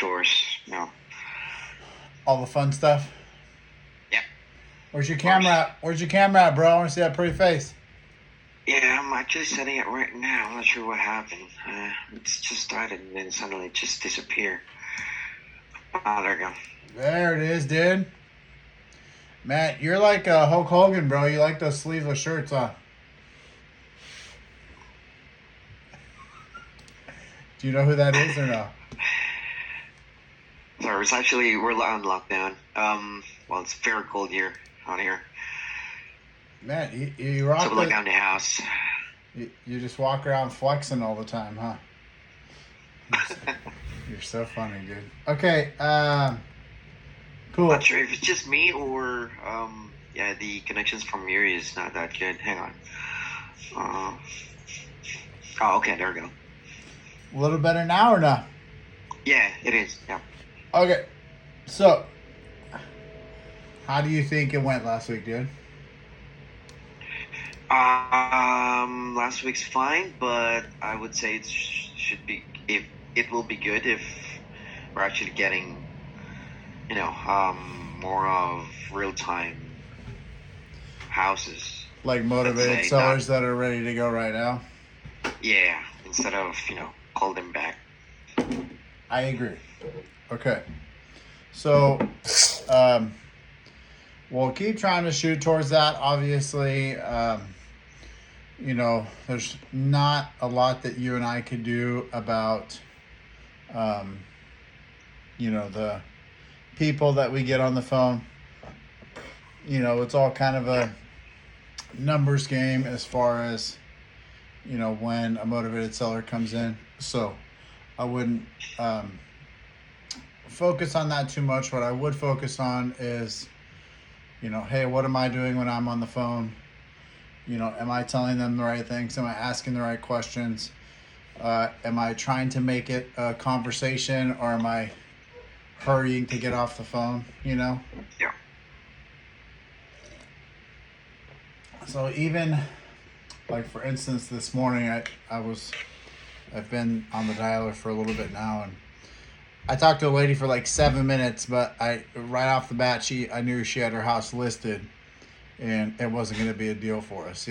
chores, All the fun stuff. Yeah. Where's your camera at? Where's your camera at, bro? I want to see that pretty face. Yeah, I'm actually setting it right now. I'm not sure what happened. It's just started and then suddenly it just disappeared. Oh, there we go. There it is, dude. Matt, you're like Hulk Hogan, bro. You like those sleeveless shirts, huh? Do you know who that is or no? Sorry, we're on lockdown. Well, it's very cold here, out here. Man, you rock So we're like out in the house. You just walk around flexing all the time, huh? You're so funny, dude. Okay, cool. Not sure if it's just me or, yeah, the connections from here is not that good. Hang on. Oh, okay, there we go. A little better now or not? Yeah, it is, yeah. Okay, so how do you think it went last week, dude? Last week's fine, but I would say should be, if it will be good if we're actually getting, more of real-time houses. Like motivated sellers that are ready to go right now? Yeah, instead of, call them back. I agree. Okay. So, we'll keep trying to shoot towards that. Obviously, there's not a lot that you and I could do about, the people that we get on the phone. It's all kind of a numbers game as far as, when a motivated seller comes in. So I wouldn't focus on that too much. What I would focus on is, hey, what am I doing when I'm on the phone? Am I telling them the right things? Am I asking the right questions? Am I trying to make it a conversation, or am I hurrying to get off the phone? Yeah. So even like, for instance, this morning I've been on the dialer for a little bit now, and I talked to a lady for like 7 minutes, but right off the bat, I knew she had her house listed, and it wasn't going to be a deal for us,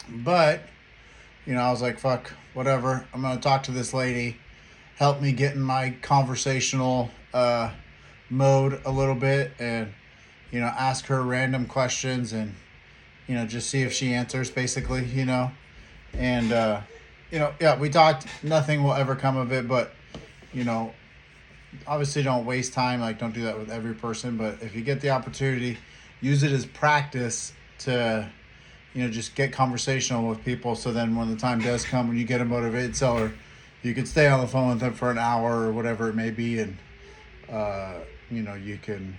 But, I was like, fuck, whatever. I'm going to talk to this lady, help me get in my conversational mode a little bit, and, ask her random questions, and, just see if she answers, basically, And, yeah, we talked. Nothing will ever come of it, but, obviously don't waste time. Like, don't do that with every person. But if you get the opportunity, use it as practice to, just get conversational with people. So then when the time does come, when you get a motivated seller, you can stay on the phone with them for an hour or whatever it may be. And, you can,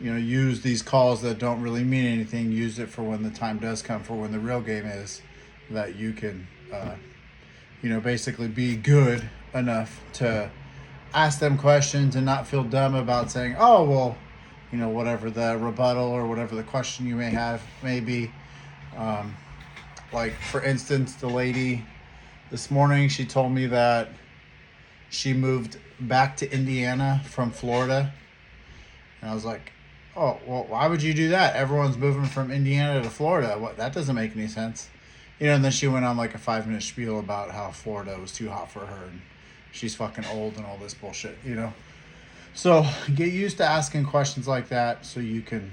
use these calls that don't really mean anything. Use it for when the time does come, for when the real game is, that you can, basically be good enough to ask them questions and not feel dumb about saying, oh, well, whatever the rebuttal or whatever the question you may have may be. Like, for instance, the lady this morning, she told me that she moved back to Indiana from Florida. And I was like, oh, well, why would you do that? Everyone's moving from Indiana to Florida. What? That doesn't make any sense. And then she went on like a 5-minute spiel about how Florida was too hot for her and she's fucking old and all this bullshit, So get used to asking questions like that so you can,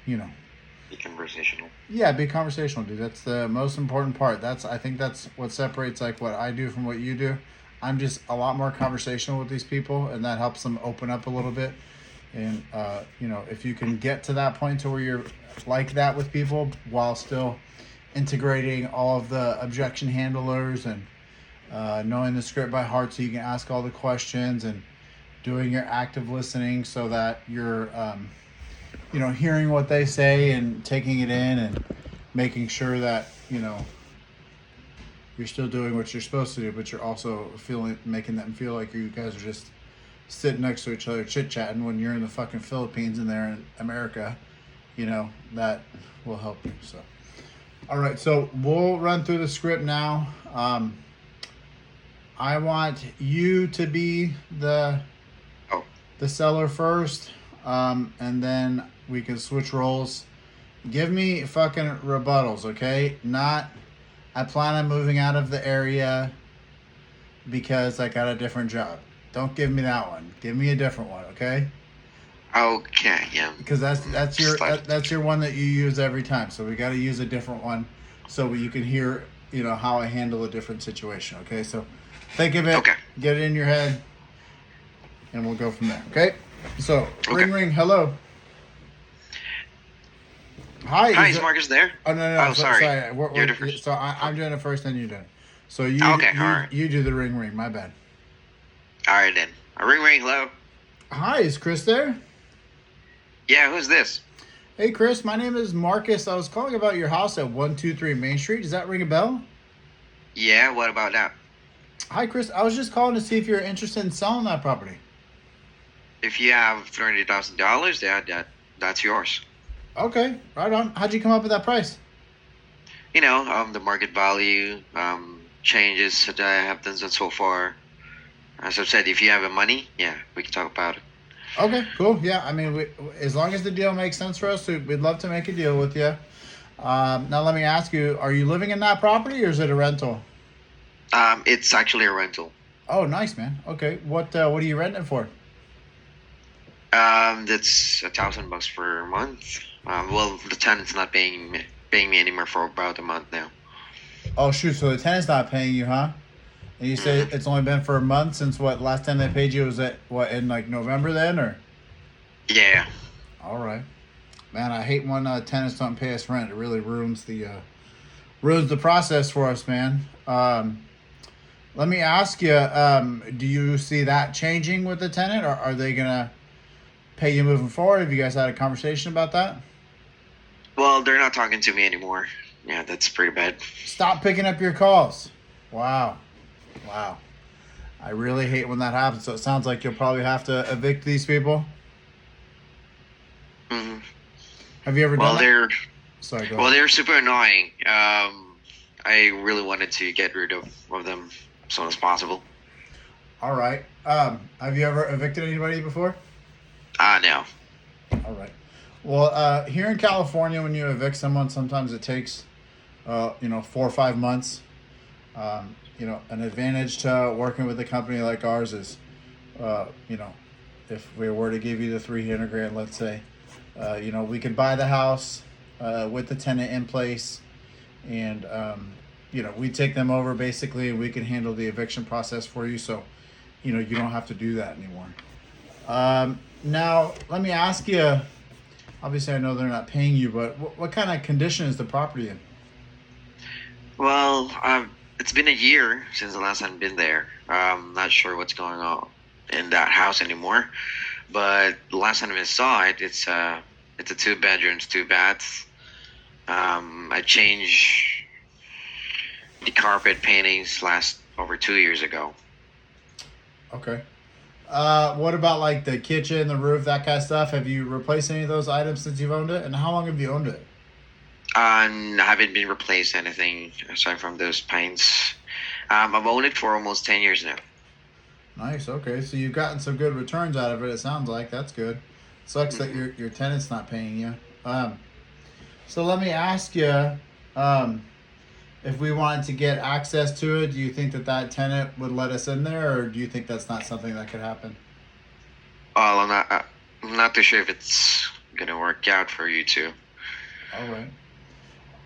Be conversational. Yeah, be conversational, dude. That's the most important part. I think that's what separates like what I do from what you do. I'm just a lot more conversational with these people, and that helps them open up a little bit. And, if you can get to that point to where you're like that with people while still integrating all of the objection handlers and knowing the script by heart so you can ask all the questions, and doing your active listening so that you're, hearing what they say and taking it in and making sure that, you're still doing what you're supposed to do, but you're also making them feel like you guys are just sitting next to each other chit-chatting when you're in the fucking Philippines and they're in America, that will help you. So, all right, so we'll run through the script now. I want you to be Oh, the seller first, and then we can switch roles. Give me fucking rebuttals, okay? Not, I plan on moving out of the area because I got a different job. Don't give me that one. Give me a different one, okay? okay, yeah. Because that's your Just like, that's your one that you use every time. So we got to use a different one so you can hear, how I handle a different situation, okay? So think of it, okay, get it in your head, and we'll go from there, okay? So, okay. ring ring, hello. Hi, Hi, is is it? Marcus there? Oh no, Oh, so, sorry. sorry. You're the first. So Oh, I'm doing it first, then you do it. So okay, all right. you do the ring ring. My bad. All right, then. Ring, ring, hello. Hi, is Chris there? Yeah, who's this? Hey, Chris. My name is Marcus. I was calling about your house at 123 Main Street. Does that ring a bell? Yeah, what about that? Hi, Chris. I was just calling to see if you're interested in selling that property. If you have $300,000, that's yours. Okay, right on. How'd you come up with that price? The market value, changes that have done so far. As I've said, if you have the money, yeah, we can talk about it. Okay, cool. Yeah, I mean, as long as the deal makes sense for us, we'd love to make a deal with you. Now, let me ask you: are you living in that property, or is it a rental? It's actually a rental. Oh, nice, man. Okay, what are you renting it for? That's $1,000 per month. Well, the tenant's not paying me anymore for about a month now. Oh, shoot. So the tenant's not paying you, huh? And you say hmm it's only been for a month since what? Last time they paid you was at what, in like November then, or? Yeah. All right, man. I hate when tenants don't pay us rent. It really ruins the process for us, man. Let me ask you: do you see that changing with the tenant, or are they gonna pay you moving forward? Have you guys had a conversation about that? Well, they're not talking to me anymore. Yeah, that's pretty bad. Stop picking up your calls. Wow. Wow. I really hate when that happens. So it sounds like you'll probably have to evict these people. hmm Have you ever done Well, that? they're Sorry, go well, ahead. they're super annoying. I really wanted to get rid of them as soon as possible. All right. Have you ever evicted anybody before? No. All right. Well, here in California, when you evict someone, sometimes it takes, 4 or 5 months. An advantage to working with a company like ours is, uh, you know, if we were to give you the 300 grand, let's say, we could buy the house with the tenant in place, and we take them over basically, and we can handle the eviction process for you. So, you don't have to do that anymore. Now, let me ask you. Obviously, I know they're not paying you, but what kind of condition is the property in? Well, it's been a year since the last time I've been there. Not sure what's going on in that house anymore. But the last time I saw it, it's a two bedrooms, two baths. I changed the carpet paintings last over 2 years ago. Okay. What about like the kitchen, the roof, that kind of stuff? Have you replaced any of those items since you've owned it? And how long have you owned it? And I haven't been replaced anything aside from those paints. I've owned it for almost 10 years now. Nice. Okay, so you've gotten some good returns out of it. It sounds like that's good. Sucks that hmm your tenant's not paying you. Um, so let me ask you, um, if we wanted to get access to it, do you think that tenant would let us in there, or do you think that's not something that could happen? Well, I'm not too sure if it's gonna work out for you two. All right.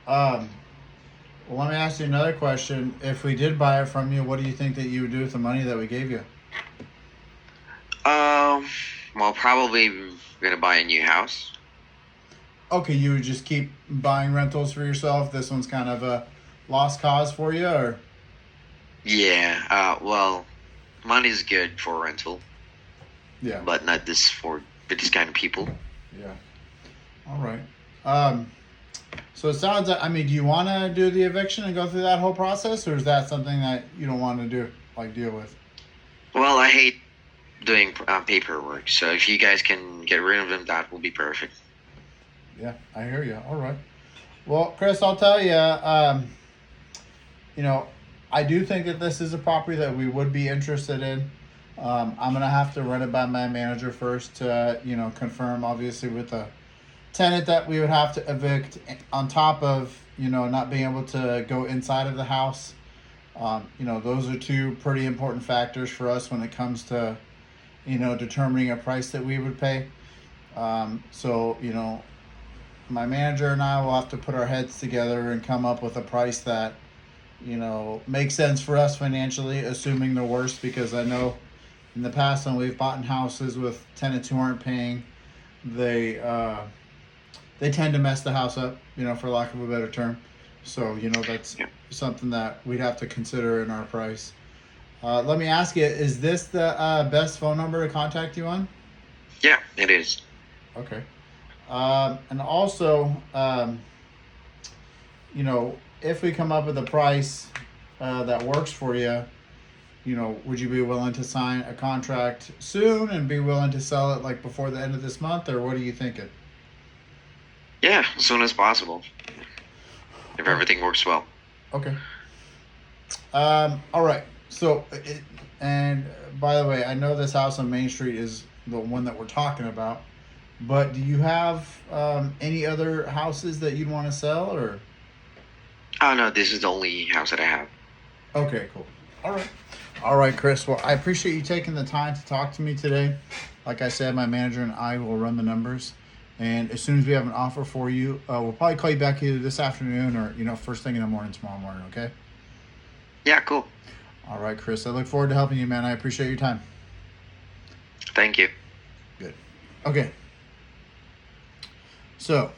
Um, well, let me ask you another question. If we did buy it from you, what do you think that you would do with the money that we gave you? Um, well, probably gonna buy a new house. Okay, you would just keep buying rentals for yourself. This one's kind of a lost cause for you, or Yeah. Well, money's good for rental, yeah, but not this for this kind of people. yeah. All right. Um, so it sounds like, I mean, do you want to do the eviction and go through that whole process, or is that something that you don't want to do, like deal with? Well, I hate doing paperwork, so if you guys can get rid of them, that will be perfect. Yeah, I hear you. All right. Well, Chris, I'll tell you. You know, I do think that this is a property that we would be interested in. I'm gonna have to run it by my manager first to, confirm, obviously, with the tenant that we would have to evict, on top of, not being able to go inside of the house. Those are two pretty important factors for us when it comes to, determining a price that we would pay. So, my manager and I will have to put our heads together and come up with a price that, makes sense for us financially, assuming the worst, because I know in the past when we've bought in houses with tenants who aren't paying, they they tend to mess the house up, for lack of a better term. So, that's Yeah. something that we'd have to consider in our price. Let me ask you, is this the best phone number to contact you on? Yeah, it is. Okay. And also, if we come up with a price that works for you, would you be willing to sign a contract soon and be willing to sell it like before the end of this month, or what are you thinking? Yeah, as soon as possible, if everything works well. Okay. All right. So, and by the way, I know this house on Main Street is the one that we're talking about, but do you have any other houses that you'd want to sell, or? Oh no, this is the only house that I have. Okay, cool. All right. All right, Chris. Well, I appreciate you taking the time to talk to me today. Like I said, my manager and I will run the numbers. And as soon as we have an offer for you, we'll probably call you back either this afternoon or, first thing in the morning tomorrow morning, okay? Yeah, cool. All right, Chris. I look forward to helping you, man. I appreciate your time. Thank you. Good. Okay. So,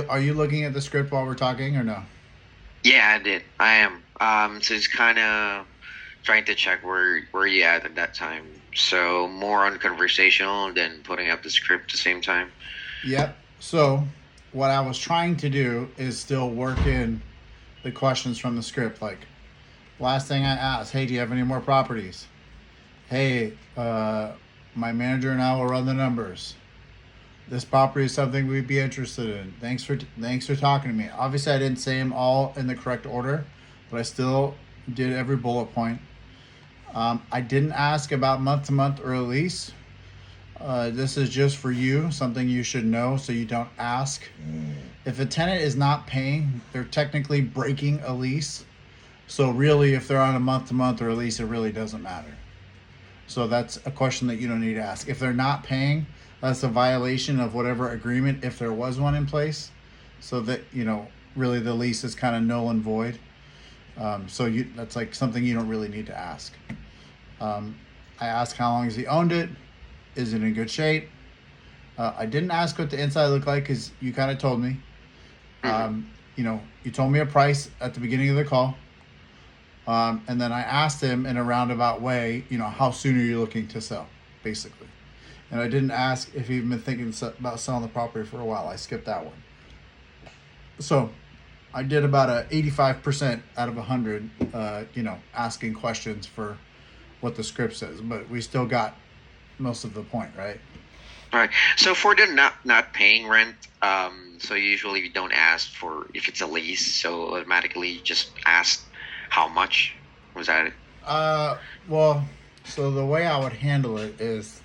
are you looking at the script while we're talking or no? Yeah, I did. I am. So it's kind of trying to check where you at that time. So more on conversational than putting up the script at the same time. Yep. So, what I was trying to do is still work in the questions from the script. Like, last thing I asked, hey, do you have any more properties? Hey, my manager and I will run the numbers. This property is something we'd be interested in. Thanks for talking to me. Obviously, I didn't say them all in the correct order, but I still did every bullet point. I didn't ask about month-to-month or a lease. This is just for you, something you should know so you don't ask. If a tenant is not paying, they're technically breaking a lease. So really, if they're on a month-to-month or a lease, it really doesn't matter. So that's a question that you don't need to ask. If they're not paying, that's a violation of whatever agreement, if there was one in place. So that, really the lease is kind of null and void. So that's like something you don't really need to ask. I asked how long has he owned it? Is it in good shape? I didn't ask what the inside looked like because you kind of told me. You told me a price at the beginning of the call. And then I asked him in a roundabout way, how soon are you looking to sell, basically. And I didn't ask if he'd been thinking about selling the property for a while. I skipped that one. So I did about a 85% out of 100, asking questions for what the script says. But we still got most of the point, right? All right. So for the not paying rent, so usually we don't ask for if it's a lease. So automatically just ask how much. Was that it? Well, so the way I would handle it is,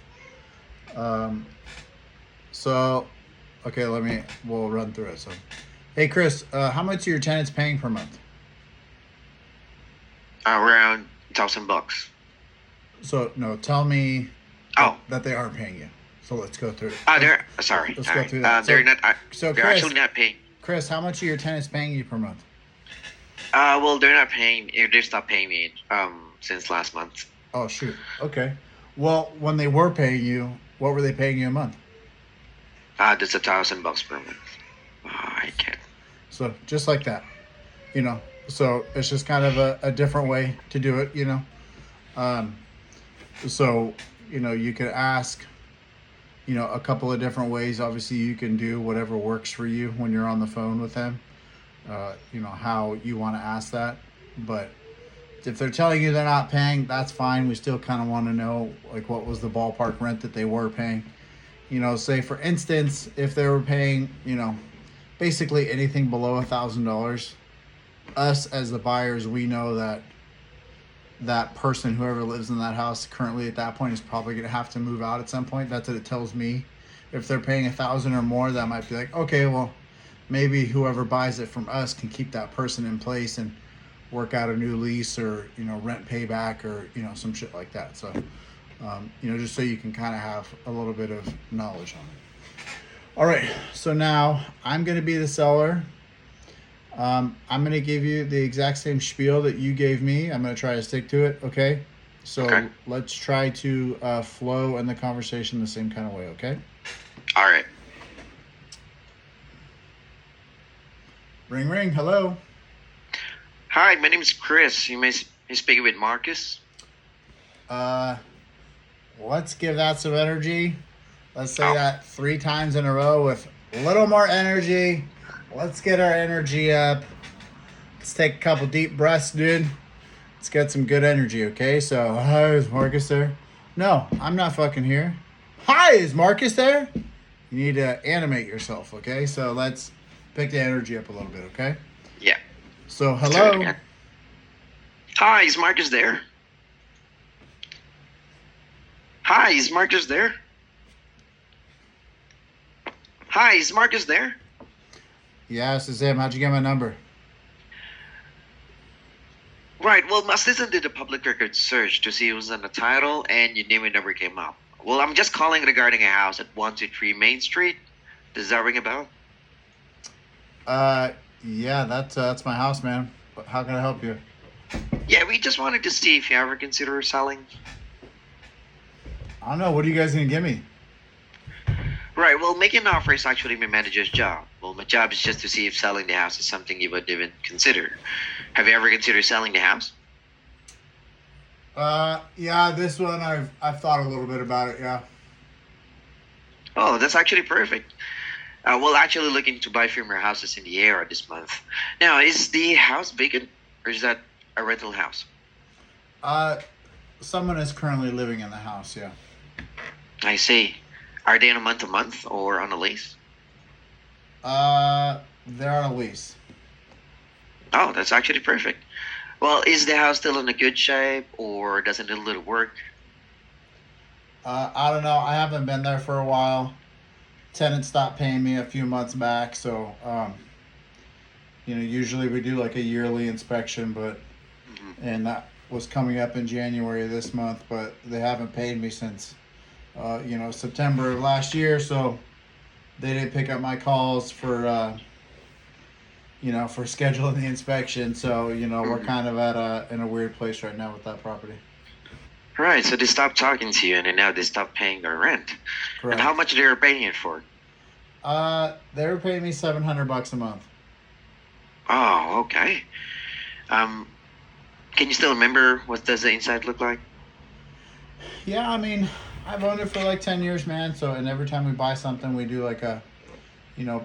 okay, we'll run through it. So, hey, Chris, how much are your tenants paying per month? Around $1,000. So, no, tell me Oh, that they aren't paying you. So let's go through it. they're sorry. Let's All go right. through that. They're not. So, They're Chris, actually not paying. Chris, how much are your tenants paying you per month? Well, they're not paying. They stopped paying me since last month. Oh, shoot. Okay. Well, when they were paying you, what were they paying you a month? That's $1,000 per month. Oh, I can't. So just like that, So it's just kind of a different way to do it, So, you could ask, a couple of different ways. Obviously, you can do whatever works for you when you're on the phone with them. How you want to ask that. But if they're telling you they're not paying, that's fine. We still kind of want to know, like, what was the ballpark rent that they were paying. Say for instance, if they were paying, basically anything below $1,000, us as the buyers, we know that that person, whoever lives in that house currently at that point, is probably going to have to move out at some point. That's what it tells me. If they're paying 1,000 or more, that might be like, okay, well, maybe whoever buys it from us can keep that person in place and work out a new lease, or rent payback, or some shit like that. So just so you can kind of have a little bit of knowledge on it. All right, so now I'm going to be the seller. I'm going to give you the exact same spiel that you gave me. I'm going to try to stick to it, okay? So Okay. let's try to flow in the conversation the same kind of way, okay? All right. Ring, ring, hello. Hi, my name is Chris. You may speak with Marcus. Let's give that some energy. Let's say Oh. that 3 times in a row with a little more energy. Let's get our energy up. Let's take a couple deep breaths, dude. Let's get some good energy, okay? So, hi, is Marcus there? No, I'm not fucking here. Hi, is Marcus there? You need to animate yourself, okay? So let's pick the energy up a little bit, okay? Yeah. So, Let's try it hello. again. Hi, is Marcus there? Hi, is Marcus there? Hi, is Marcus there? Yeah, this is him. How'd you get my number? Right, well, my assistant did a public record search to see who was on the title, and your name and number came up. Well, I'm just calling regarding a house at 123 Main Street. Does that ring a bell? Yeah, that's my house, man. How can I help you? Yeah, we just wanted to see if you ever consider selling. I don't know. What are you guys gonna give me? Right, well, making an offer is actually my manager's job. Well, my job is just to see if selling the house is something you would even consider. Have you ever considered selling the house? Yeah, this one I've thought a little bit about it. Yeah. Oh, that's actually perfect. We're actually looking to buy few more houses in the area this month. Now, is the house vacant, or is that a rental house? Uh, Someone is currently living in the house. Yeah. I see. Are they on a month-to-month or on a lease? They're on a lease. Oh, that's actually perfect. Well, is the house still in a good shape, or does it need a little work? I don't know. I haven't been there for a while. Tenant stopped paying me a few months back, so usually we do like a yearly inspection, but Mhm. and that was coming up in January of this month, but they haven't paid me since September of last year, so they didn't pick up my calls for scheduling the inspection. So we're Mhm. kind of at in a weird place right now with that property. Right, so they stopped talking to you, and then now they stopped paying their rent. And how Correct. much they're paying it for? They were paying me $700 a month. Oh, okay. Um, can you still remember what does the inside look like? Yeah, I mean, I've owned it for like 10 years, man. So, and every time we buy something, we do like a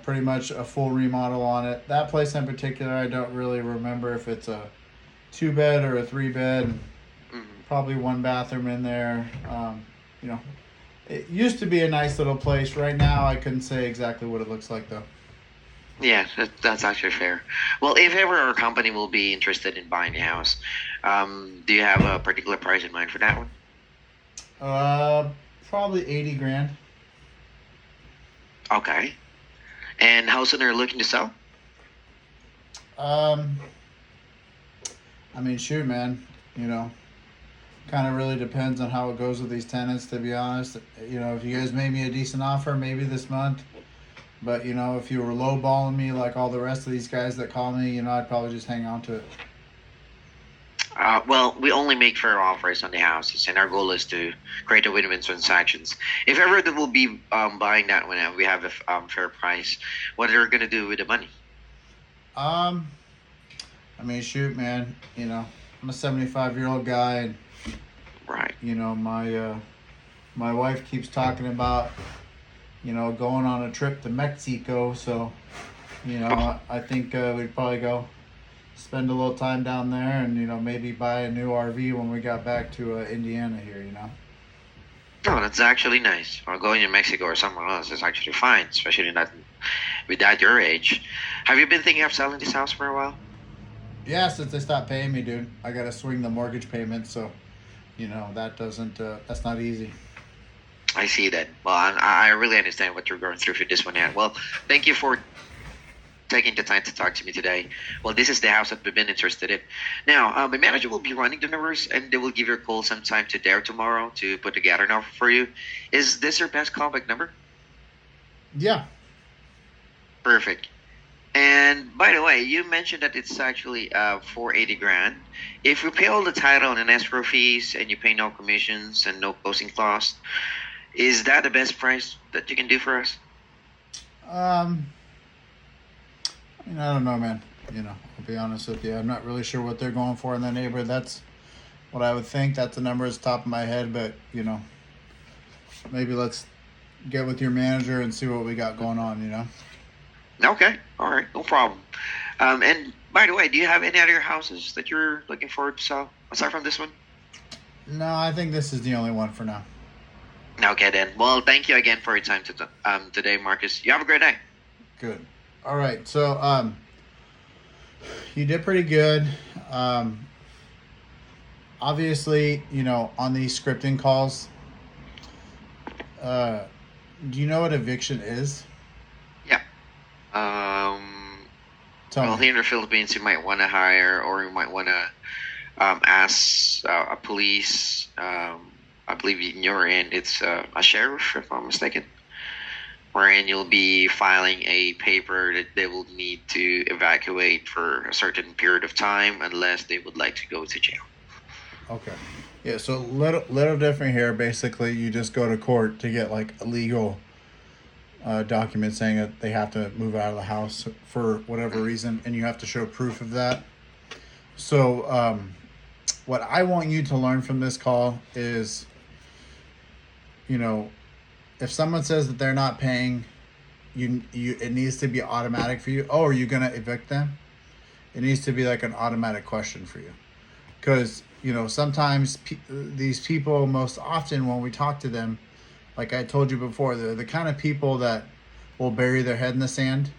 pretty much a full remodel on it. That place in particular, I don't really remember if it's a 2 bed or a 3 bed. Mhm. Probably one bathroom in there. You know, it used to be a nice little place. Right now, I couldn't say exactly what it looks like though. Yeah, that's actually fair. Well, if ever our company will be interested in buying a house, do you have a particular price in mind for that one? Uh, Probably 80 grand. Okay. And how soon are you looking to sell? Um, I mean, shoot, man. You know, kind of really depends on how it goes with these tenants. To be honest, if you guys made me a decent offer, maybe this month. But if you were lowballing me like all the rest of these guys that call me, I'd probably just hang on to it. Well, we only make fair offers on the houses, and our goal is to create a win-win transactions. If ever they will be buying that one, and we have a fair price, what are they going to do with the money? Um, I mean, shoot, man. I'm a 75-year-old guy, and Right. my wife keeps talking about going on a trip to Mexico. So Oh, I think we'd probably go spend a little time down there, and maybe buy a new RV when we got back to Indiana here. no, that's actually nice. Or going to Mexico or somewhere else is actually fine, especially not with that your age. Have you been thinking of selling this house for a while? Yeah, since they stopped paying me, dude, I gotta swing the mortgage payment. So that's not easy. I see that. Well, I really understand what you're going through for this one, Ed. Well, thank you for taking the time to talk to me today. Well, this is the house that we've been interested in. Now, my manager will be running the numbers, and they will give you a call sometime today or tomorrow to put together an offer for you. Is this your best callback number? Yeah. Perfect. And by the way, you mentioned that it's actually 480 grand. If we pay all the title and escrow fees, and you pay no commissions and no closing costs, is that the best price that you can do for us? Um. I don't know, man. I'll be honest with you. I'm not really sure what they're going for in that neighborhood. That's what I would think. That's the number is top of my head, but maybe let's get with your manager and see what we got going on. Okay, all right, no problem. And by the way, do you have any other houses that you're looking forward to sell aside from this one? No, I think this is the only one for now. Okay, then. Well, thank you again for your time today, Marcus. You have a great day. Good. All right. So, you did pretty good. Um, Obviously, on these scripting calls, uh, do you know what eviction is? Yeah. Um, Tell well, me. here in the Philippines, you might want to hire or you might want to ask a police. I believe in your end, it's a sheriff, if I'm mistaken, wherein you'll be filing a paper that they will need to evacuate for a certain period of time unless they would like to go to jail. Okay. Yeah. So little different here. Basically, you just go to court to get like a legal document saying that they have to move out of the house for whatever reason, and you have to show proof of that. So, what I want you to learn from this call is, you know, if someone says that they're not paying, you it needs to be automatic for you. Oh, are you gonna evict them? It needs to be like an automatic question for you, because sometimes these people, most often when we talk to them, like I told you before, they're the kind of people that will bury their head in the sand,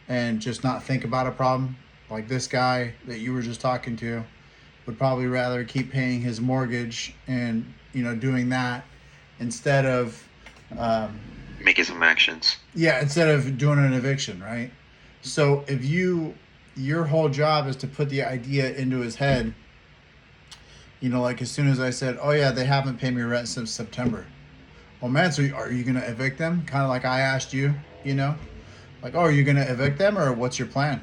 and just not think about a problem. Like this guy that you were just talking to would probably rather keep paying his mortgage and doing that instead of Making some actions. yeah, instead of doing an eviction, right? So if your whole job is to put the idea into his head, like as soon as I said, oh yeah, they haven't paid me rent since September. Well, man, so are you gonna evict them? Kind of like I asked you, like, oh, are you gonna evict them or what's your plan?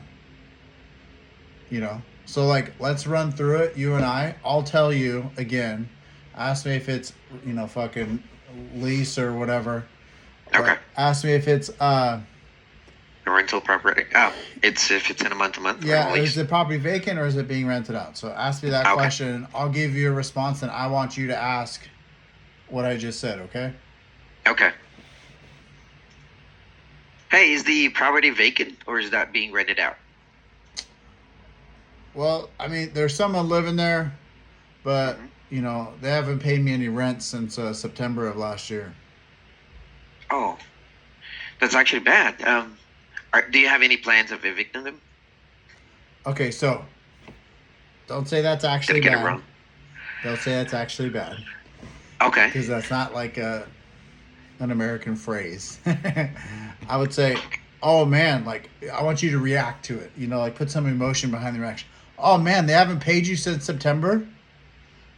So like, let's run through it, you and I. I'll tell you again. Ask me if it's fucking lease or whatever. Okay. But ask me if it's A rental property. Oh, it's if it's in a month to month. yeah, is the property vacant or is it being rented out? So ask me that Okay. question. I'll give you a response, and I want you to ask what I just said. Okay. Okay. Hey, is the property vacant or is that being rented out? Well, I mean, there's someone living there, but they haven't paid me any rent since September of last year. Oh, that's actually bad. Do you have any plans of evicting them? Okay, so don't say that's actually Did I get it bad. wrong? Don't say that's actually bad Okay. because that's not like an American phrase. I would say, oh man, like I want you to react to it. Like put some emotion behind the reaction. Oh man, they haven't paid you since September.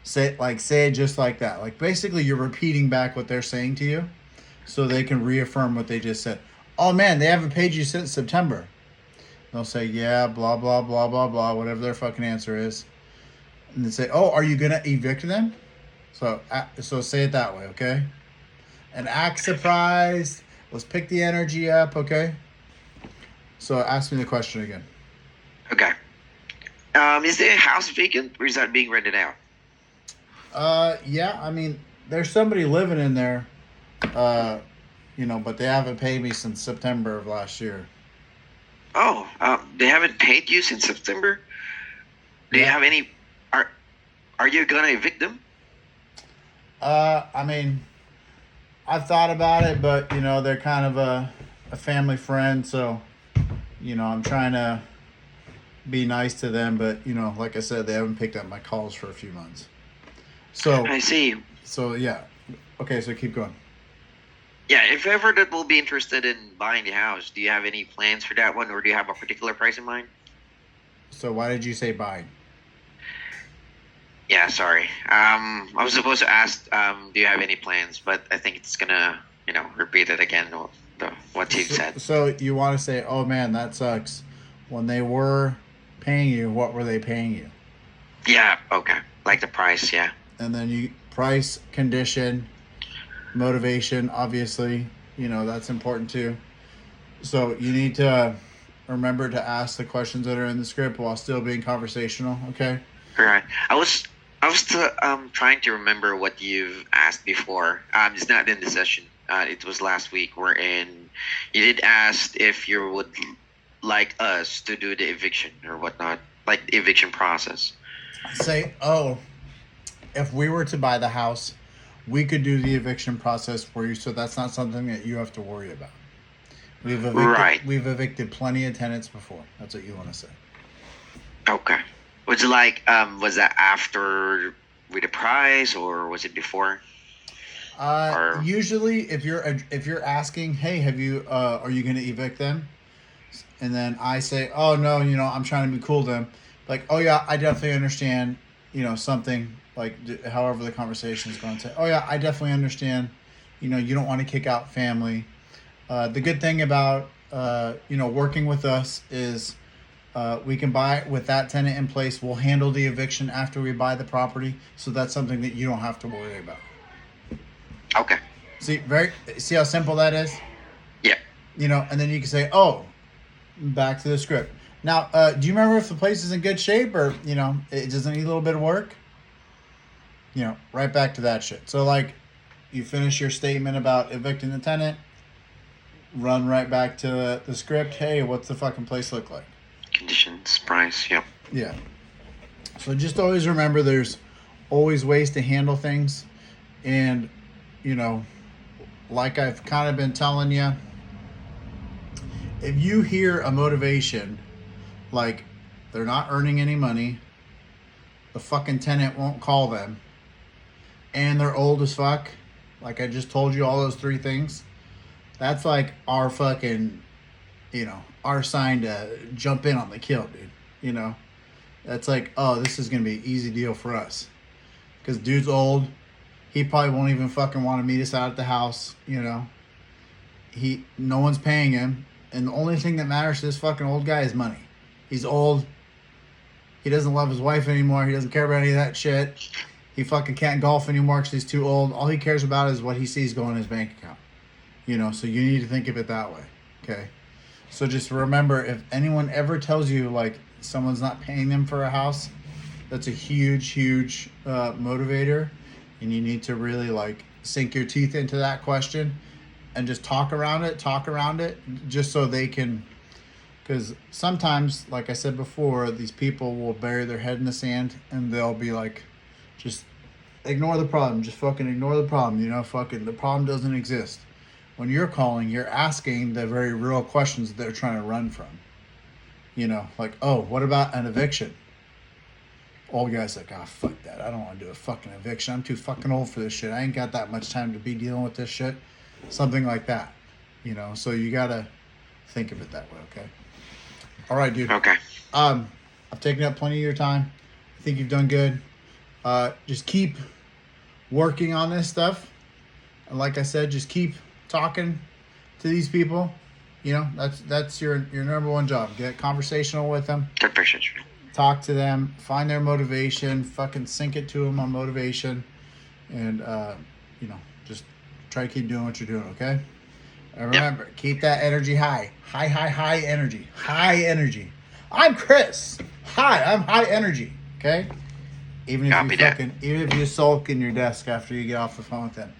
Say it just like that. Like basically you're repeating back what they're saying to you so they can reaffirm what they just said. Oh man, they haven't paid you since September. They'll say, yeah, blah, blah, blah, blah, blah, whatever their fucking answer is. And then say, oh, are you going to evict them? So say it that way, okay? And act surprised. Let's pick the energy up, okay? So ask me the question again. Okay. Is the house vacant or is that being rented out? Yeah, I mean, there's somebody living in there, but they haven't paid me since September of last year. Oh, they haven't paid you since September. Do you Yeah. have any? Are you gonna evict them? I mean, I've thought about it, but they're kind of a family friend, so I'm trying to be nice to them, but like I said, they haven't picked up my calls for a few months. So, I see. yeah. Okay, so keep going. Yeah, if ever that will be interested in buying the house, do you have any plans for that one, or do you have a particular price in mind? So why did you say buying? Yeah, sorry. I was supposed to ask, do you have any plans? But I think it's gonna, repeat it again. What you said. So you want to say, oh man, that sucks. When they were paying you, what were they paying you? Yeah. Okay. Like the price. Yeah. And then you price, condition, motivation, obviously, that's important too. So you need to remember to ask the questions that are in the script while still being conversational, okay? Right. I was trying to remember what you've asked before. It's not in the session. It was last week. Wherein you did ask if you would like us to do the eviction or whatnot, like the eviction process. Say, oh, if we were to buy the house, we could do the eviction process for you, so that's not something that you have to worry about. Right. We've evicted plenty of tenants before. That's what you want to say. Okay. Was it like was that after with the price or was it before? Or Usually, if you're asking, hey, have you are you going to evict them? And then I say, oh no, I'm trying to be cool to them. Like, oh yeah, I definitely understand. Something like however the conversation is going to say. Oh yeah, I definitely understand. You don't want to kick out family. The good thing about working with us is we can buy with that tenant in place. We'll handle the eviction after we buy the property, so that's something that you don't have to worry about. okay. See how simple that is. Yeah. And then you can say, oh, back to the script. Now, do you remember if the place is in good shape or it doesn't need a little bit of work? Right back to that shit. So like, you finish your statement about evicting the tenant. Run right back to the script. Hey, what's the fucking place look like? Conditions, price, yep. Yeah. So just always remember there's always ways to handle things. And, like I've kind of been telling you, if you hear a motivation like they're not earning any money, the fucking tenant won't call them, and they're old as fuck, like I just told you all those three things, that's like our fucking, our sign to jump in on the kill, dude. That's like, oh, this is going to be an easy deal for us. Because dude's old. He probably won't even fucking want to meet us out at the house, No one's paying him. And the only thing that matters to this fucking old guy is money. He's old. He doesn't love his wife anymore. He doesn't care about any of that shit. He fucking can't golf anymore because he's too old. All he cares about is what he sees going in his bank account. So you need to think of it that way. Okay. So just remember, if anyone ever tells you like someone's not paying them for a house, that's a huge, huge motivator. And you need to really like sink your teeth into that question and just talk around it, just so they can, because sometimes, like I said before, these people will bury their head in the sand and they'll be like, just ignore the problem, just fucking ignore the problem, fucking the problem doesn't exist. When you're calling, you're asking the very real questions that they're trying to run from. Like, oh, what about an eviction? Old guy's like, oh, fuck that. I don't want to do a fucking eviction. I'm too fucking old for this shit. I ain't got that much time to be dealing with this shit. Something like that. So you got to think of it that way, okay? All right, dude. Okay. I've taken up plenty of your time. I think you've done good. Just keep working on this stuff. And like I said, just keep talking to these people. That's your number one job. Get conversational with them. Talk to them. Find their motivation. Fucking sink it to them on motivation. And, just try to keep doing what you're doing, okay? And remember, keep that energy high. High energy. High energy. I'm Chris. Hi, I'm high energy, okay? Even if you sulk in your desk after you get off the phone with them.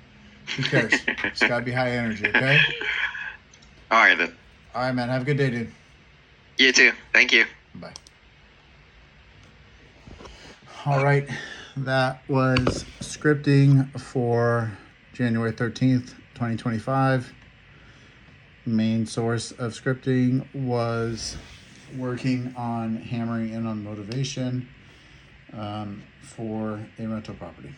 Who cares? It's got to be high energy, okay? All right, then. All right, man. Have a good day, dude. You too. Thank you. Bye. All right. That was scripting for January 13th, 2025. Main source of scripting was working on hammering in on motivation for a rental property.